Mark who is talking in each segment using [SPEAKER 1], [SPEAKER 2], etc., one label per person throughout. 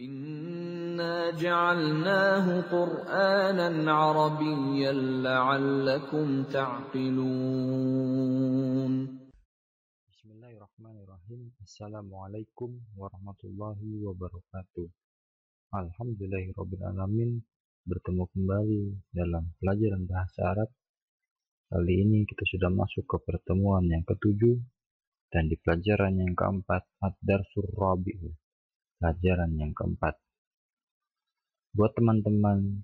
[SPEAKER 1] Inna ja'alnahu Qur'anan Arabiyyan la'allakum ta'qilun.
[SPEAKER 2] Bismillahirrahmanirrahim. Assalamualaikum warahmatullahi wabarakatuh. Alhamdulillahirrabbilalamin. Bertemu kembali dalam pelajaran bahasa Arab. Kali ini kita sudah masuk ke pertemuan yang ketujuh dan di pelajaran yang keempat, Ad-Darsul Rabi'u, pelajaran yang keempat. Buat teman-teman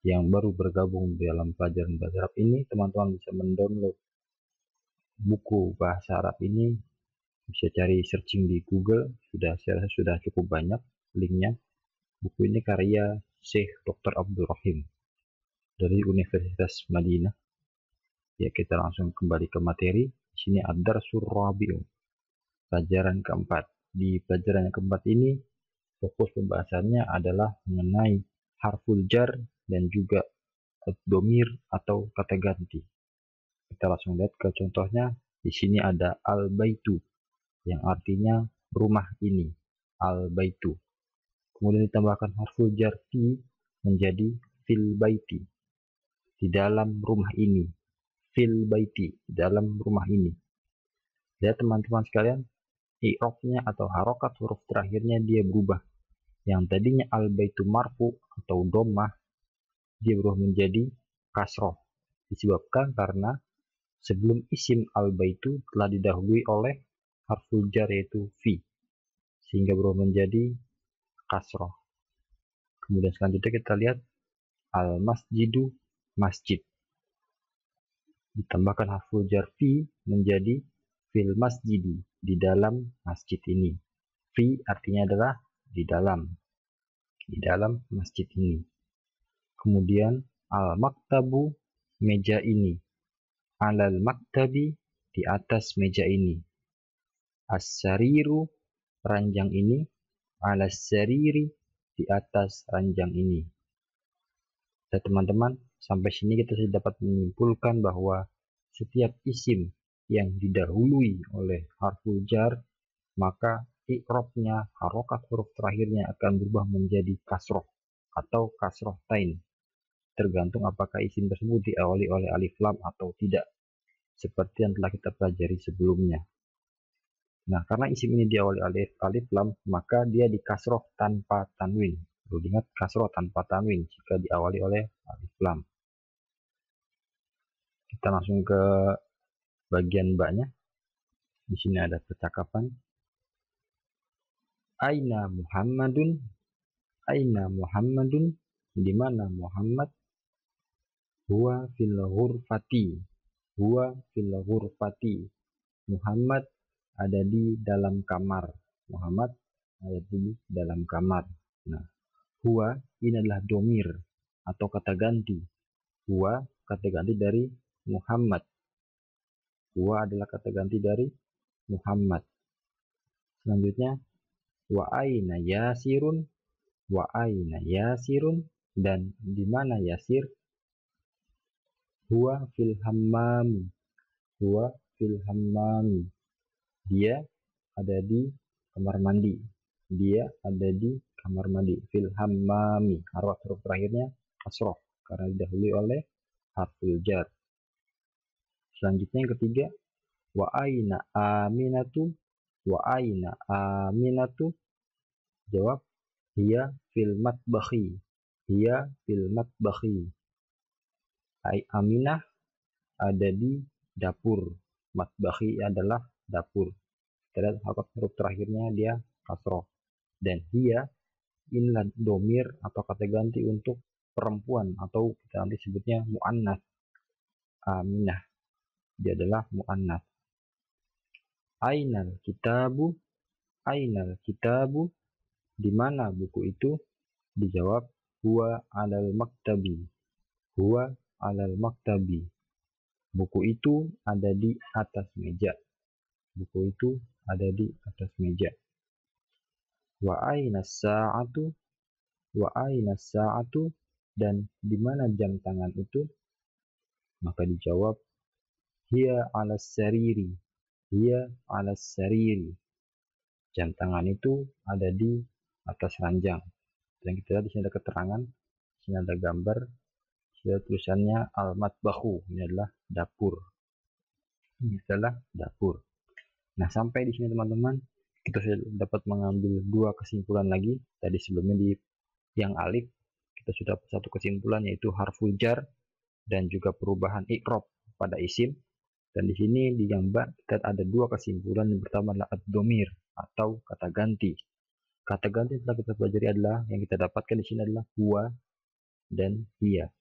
[SPEAKER 2] yang baru bergabung dalam pelajaran bahasa Arab ini, teman-teman bisa mendownload buku bahasa Arab ini, bisa cari searching di Google, sudah cukup banyak linknya. Buku ini karya Syekh Dr. Abdul Rahim dari Universitas Madinah. Ya, kita langsung kembali ke materi. Di sini Ad-Darsul Rabi'u, pelajaran keempat. Di pelajaran yang keempat ini, fokus pembahasannya adalah mengenai harful jar dan juga domir atau kata ganti. Kita langsung lihat ke contohnya. Di sini ada al-baitu yang artinya rumah ini, al-baitu. Kemudian ditambahkan harful jar fi menjadi fil baiti, di dalam rumah ini. Fil baiti, di dalam rumah ini. Lihat teman-teman sekalian, i'rabnya atau harokat huruf terakhirnya dia berubah. Yang tadinya al-baitu marfu atau dhammah, dia berubah menjadi kasroh. Disebabkan karena sebelum isim al-baitu telah didahului oleh harful jar yaitu fi, sehingga berubah menjadi kasroh. Kemudian selanjutnya kita lihat al-masjidu, masjid. Ditambahkan harful jar fi menjadi fil masjidi, di dalam masjid ini. Fi artinya adalah di dalam masjid ini. Kemudian al-maktabu, meja ini. Alal maktabi, di atas meja ini. As-sariru, ranjang ini. Alas sariri, di atas ranjang ini. Dan teman-teman, sampai sini kita sudah dapat menyimpulkan bahwa setiap isim yang didahului oleh harful jar, maka i'rabnya, harokat huruf terakhirnya akan berubah menjadi kasroh atau kasroh tain, tergantung apakah isim tersebut diawali oleh alif lam atau tidak, seperti yang telah kita pelajari sebelumnya. Nah, karena isim ini diawali alif lam, maka dia dikasroh tanpa tanwin. Perlu diingat, kasroh tanpa tanwin jika diawali oleh alif lam. Kita langsung ke bagian baknya. Di sini ada percakapan. Aina Muhammadun, Aina Muhammadun, di mana Muhammad? Huwa fil ghurfati, Huwa fil ghurfati, Muhammad ada di dalam kamar. Muhammad ada di dalam kamar. Nah, huwa ini adalah domir atau kata ganti. Huwa kata ganti dari Muhammad. Huwa adalah kata ganti dari Muhammad. Selanjutnya, wa aina yasirun, wa aina yasirun, dan di mana Yasir? Huwa fil hammam, huwa fil hammam, dia ada di kamar mandi. Dia ada di kamar mandi. Fil hammami, huruf terakhirnya kasroh karena didahului oleh harful jar. Selanjutnya yang ketiga, wa aina aminatu, wa aina aminatu, jawab hiya fil matbakhi, hiya fil matbakhi. Aminah ada di dapur. Matbakhi adalah dapur. Kita lihat huruf terakhirnya dia kasroh. Dan hiya inilah domir atau kata ganti untuk perempuan, atau kita nanti sebutnya mu'annas. Aminah, dia adalah mu'annas. Ainal kitabu, Ainal kitabu, di mana buku itu? Dijawab huwa alal maktabi, huwa alal maktabi, buku itu ada di atas meja. Buku itu ada di atas meja. Wa aina sa'atu, wa aina sa'atu, dan di mana jam tangan itu? Maka dijawab hiya 'alas sariri, hiya 'alas sariri, jam tangan itu ada di atas ranjang. Dan kita lihat di sini ada keterangan, di sini ada gambar, di sini ada tulisannya al-matbahu, ini adalah dapur. Ini adalah dapur. Nah, sampai di sini teman-teman, kita sudah dapat mengambil dua kesimpulan lagi. Tadi sebelumnya di yang alif, kita sudah dapat satu kesimpulan, yaitu harful jar dan juga perubahan i'rab pada isim. Dan di sini di yang ba kita ada dua kesimpulan. Yang pertama adalah ad-dhamir atau kata ganti. Kata ganti yang telah kita pelajari adalah yang kita dapatkan di sini adalah huwa dan hiya.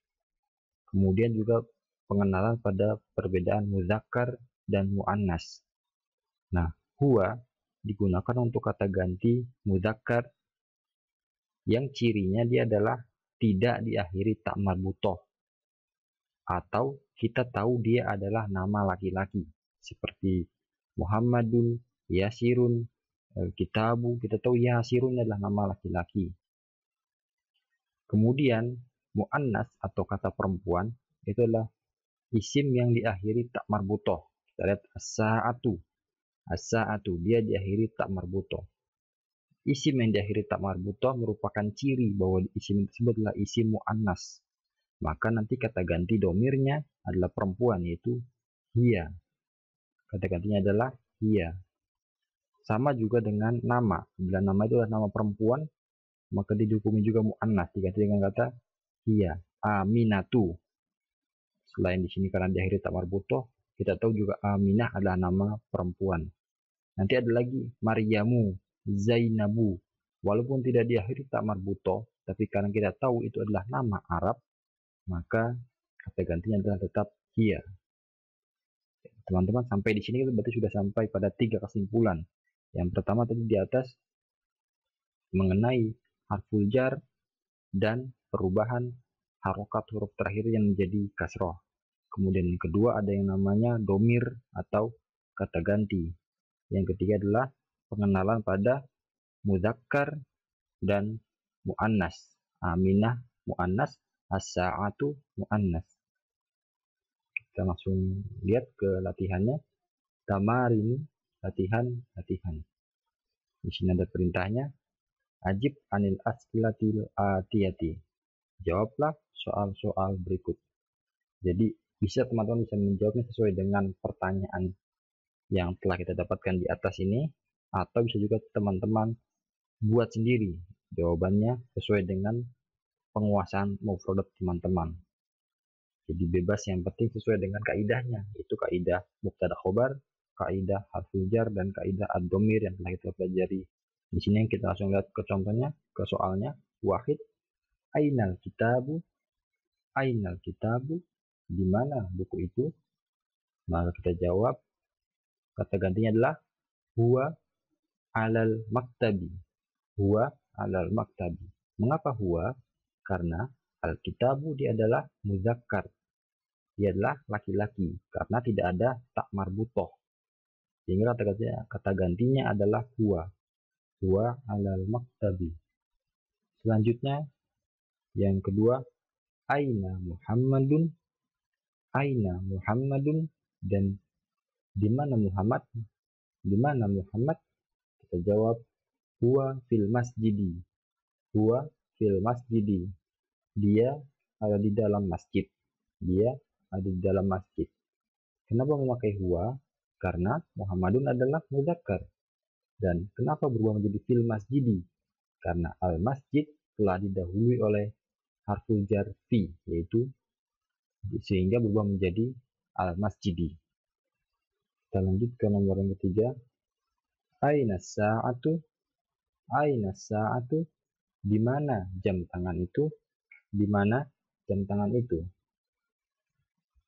[SPEAKER 2] Kemudian juga pengenalan pada perbedaan muzakkar dan muannas. Nah, huwa digunakan untuk kata ganti muzakkar yang cirinya dia adalah tidak diakhiri ta marbutoh, atau kita tahu dia adalah nama laki-laki seperti Muhammadun, Yasirun, Kitabu, kita tahu Yasirun adalah nama laki-laki. Kemudian muannas atau kata perempuan itu adalah isim yang diakhiri ta marbutoh. Kita lihat as-sa'atu. As-sa'atu dia diakhiri ta marbutoh. Isim yang diakhiri ta marbutoh merupakan ciri bahwa isim tersebut adalah isim muannas. Maka nanti kata ganti domirnya adalah perempuan, yaitu hiya. Kata gantinya adalah hiya. Sama juga dengan nama. Bila nama itu adalah nama perempuan, maka dihukumi juga muannas, diganti dengan kata hiya. Aminatu. Selain di sini karena diakhiri ta marbutoh, kita tahu juga Aminah adalah nama perempuan. Nanti ada lagi Maryamu, Zainabu. Walaupun tidak diakhiri ta marbutoh, tapi karena kita tahu itu adalah nama Arab, maka kata gantinya adalah tetap hiya. Teman-teman, sampai di sini berarti sudah sampai pada 3 kesimpulan. Yang pertama tadi di atas mengenai harful jar dan perubahan harokat huruf terakhir yang menjadi kasroh. Kemudian yang kedua ada yang namanya domir atau kata ganti. Yang ketiga adalah pengenalan pada muzakkar dan muannas. Aminah muannas, as-sa'atu muannas. Kita langsung lihat ke latihannya. Tamarin, latihan. Di sini ada perintahnya. Ajib anil as'ilatil atiyati. Jawablah soal-soal berikut. Jadi bisa teman-teman bisa menjawabnya sesuai dengan pertanyaan yang telah kita dapatkan di atas ini, atau bisa juga teman-teman buat sendiri jawabannya sesuai dengan penguasaan mufradat teman-teman. Jadi bebas, yang penting sesuai dengan kaidahnya, itu kaidah mubtada khobar, kaidah harful jar, dan kaidah ad-dhamir yang telah kita pelajari. Di sini kita langsung lihat ke contohnya, ke soalnya. Wahid, ainal kitabu, di mana buku itu? Maka kita jawab, kata gantinya adalah huwa alal maktabi. Huwa alal maktabi. Mengapa huwa? Karena al-kitabu dia adalah muzakkar. Dia adalah laki-laki karena tidak ada tak marbutoh. Sehingga kata gantinya adalah huwa. Huwa alal maktabi. Selanjutnya yang kedua, aina Muhammadun. Aina Muhammadun, dan di mana Muhammad? Di mana Muhammad? Kita jawab huwa fil masjidi. Huwa fil masjidi. Dia ada di dalam masjid. Dia ada di dalam masjid. Kenapa memakai huwa? Karena Muhammadun adalah muzakkar. Dan kenapa berubah menjadi fil masjidi? Karena al masjid telah didahului oleh harful jar fi, yaitu sehingga berubah menjadi al masjidi. Kita lanjut ke nomor yang ketiga. Aina sa'atu. Aina sa'atu. Di mana jam tangan itu? Di mana jam tangan itu?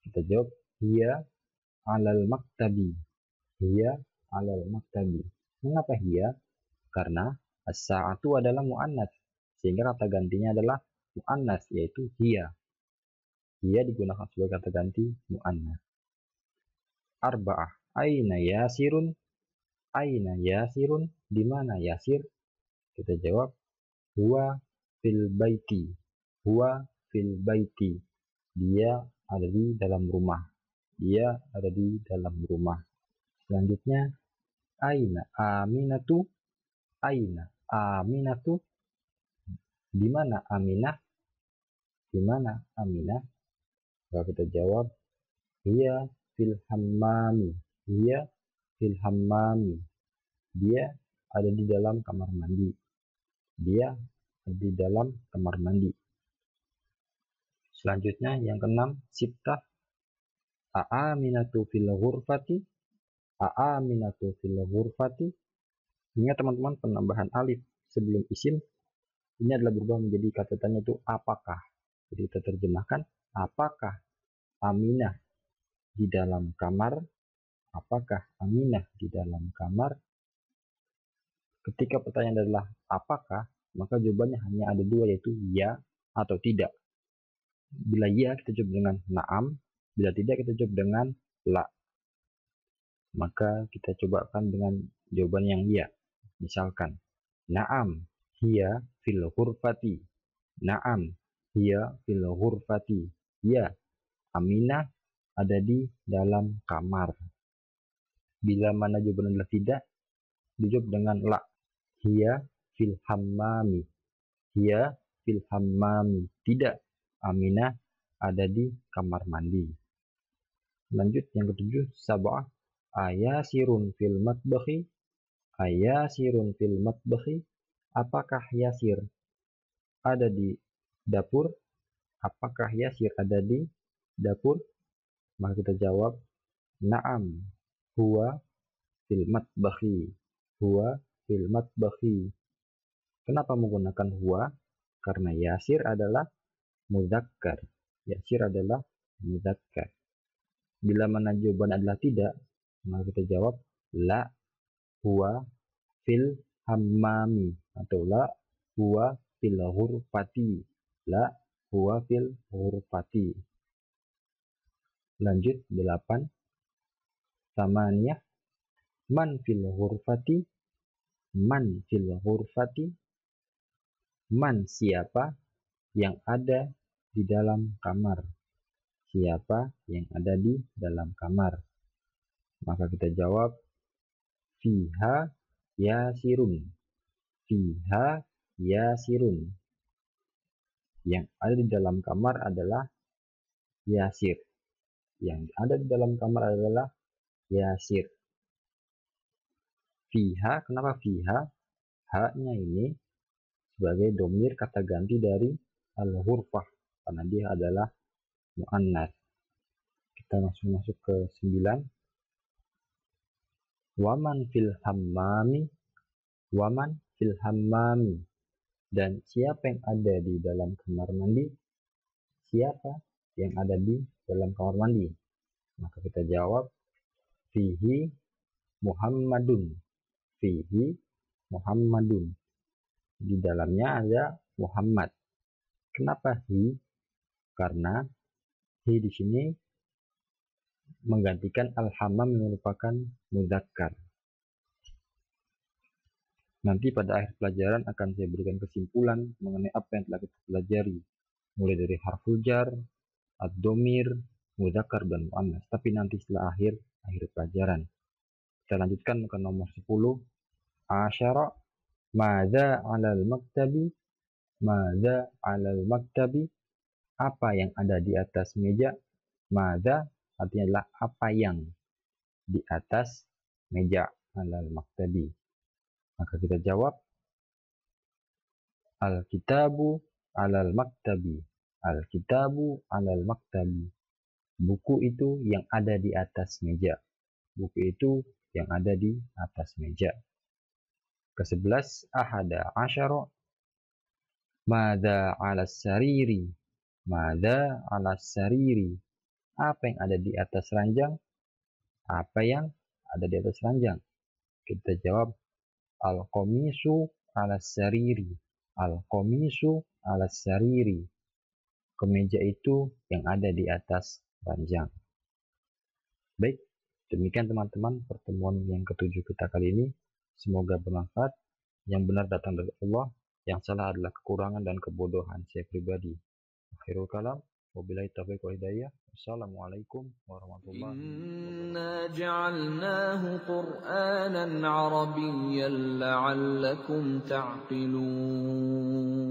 [SPEAKER 2] Kita jawab hiya alal maktabi. Hiya alal maktabi. Mengapa hiya? Karena as-sa'atu adalah muannas, sehingga kata gantinya adalah muannas, yaitu hiya. Hiya digunakan sebagai kata ganti muannas. Arba'ah, aina yasirun. Aina yasirun, di mana Yasir? Kita jawab huwa fil baiti. Huwa fil baiti. Dia ada di dalam rumah. Dia ada di dalam rumah. Selanjutnya, aina aminatu. Aina aminatu, Di mana Aminah? Di mana Aminah? Maka kita jawab, hiya fil hammami. Hiya fil hammami. Dia ada di dalam kamar mandi. Dia ada di dalam kamar mandi. Selanjutnya yang keenam, sittah. A'aminatu fil ghurfati. A'aminatu fil ghurfati. Ingat teman-teman, penambahan alif sebelum isim ini adalah berubah menjadi kata tanya itu apakah. Jadi kita terjemahkan, apakah Aminah di dalam kamar? Apakah Aminah di dalam kamar? Ketika pertanyaan adalah apakah, maka jawabannya hanya ada dua, yaitu ya atau tidak. Bila ya, kita jawab dengan na'am. Bila tidak, kita jawab dengan la. Maka kita cobakan dengan jawaban yang ya. Misalkan, na'am hiya fil ghurfati. Na'am hiya fil ghurfati. Ya, Aminah ada di dalam kamar. Bila mana jawaban adalah tidak, dijawab dengan la. Hiya fil hammami. Hiya fil hammami. Tidak, Aminah ada di kamar mandi. Lanjut yang ketujuh, sab'ah. Ayasirun fil matbakhi. Ayasirun fil matbakhi. Apakah Yasir ada di dapur? Apakah Yasir ada di dapur? Maka kita jawab, na'am huwa fil matbakhi. Huwa fil matbakhi. Kenapa menggunakan huwa? Karena Yasir adalah mudzakkar. Yasir adalah mudzakkar. Bila mana jawaban adalah tidak, maka kita jawab la huwa fil hammami atau la huwa fil ghurfati. La huwa fil ghurfati. Lanjut 8. Samaniyah. Man fil ghurfati. Man fil ghurfati. Man siapa yang ada di dalam kamar. Siapa yang ada di dalam kamar. Maka kita jawab fiha yasirun. Fiha yasirun. Yang ada di dalam kamar adalah Yasir. Yang ada di dalam kamar adalah Yasir. Fiha, kenapa fiha? Ha-nya ini sebagai domir kata ganti dari al-ghurfah. Karena dia adalah mu'annas. Kita langsung masuk ke 9. Waman fil hammami. Waman fil hammami. Dan siapa yang ada di dalam kamar mandi? Siapa yang ada di dalam kamar mandi? Maka kita jawab fihi Muhammadun. Fihi Muhammadun. Di dalamnya ada Muhammad. Kenapa hi? Karena hi di sini menggantikan al-hammam yang merupakan mudzakkar. Nanti pada akhir pelajaran akan saya berikan kesimpulan mengenai apa yang telah kita pelajari. Mulai dari harful jar, ad-domir, mudzakkar, dan mu'annas. Tapi nanti setelah akhir pelajaran. Kita lanjutkan ke nomor 10. Asyara. Madza 'alal maktabi. Madza 'alal maktabi. Apa yang ada di atas meja? Madza artinya adalah apa yang di atas meja. 'Alal maktabi. Maka kita jawab al-kitabu 'alal maktabi. Al-kitabu 'alal maktabi. Buku itu yang ada di atas meja. Buku itu yang ada di atas meja. Ke-11, ahada asyara. Madza 'alas sariri. Madza 'alas sariri. Apa yang ada di atas ranjang? Apa yang ada di atas ranjang? Kita jawab al-qamisu 'alas sariri. Al-qamisu 'alas sariri. Kemeja itu yang ada di atas ranjang. Baik, demikian teman-teman pertemuan yang ke-7 kita kali ini. Semoga bermanfaat. Yang benar datang dari Allah, yang salah adalah kekurangan dan kebodohan saya pribadi. Akhirul kalam, wabillahi taufiq wal hidayah. Wassalamualaikum warahmatullahi wabarakatuh.
[SPEAKER 1] Inna ja'alnahu Qur'anan Arabiyyan la'allakum ta'qilun.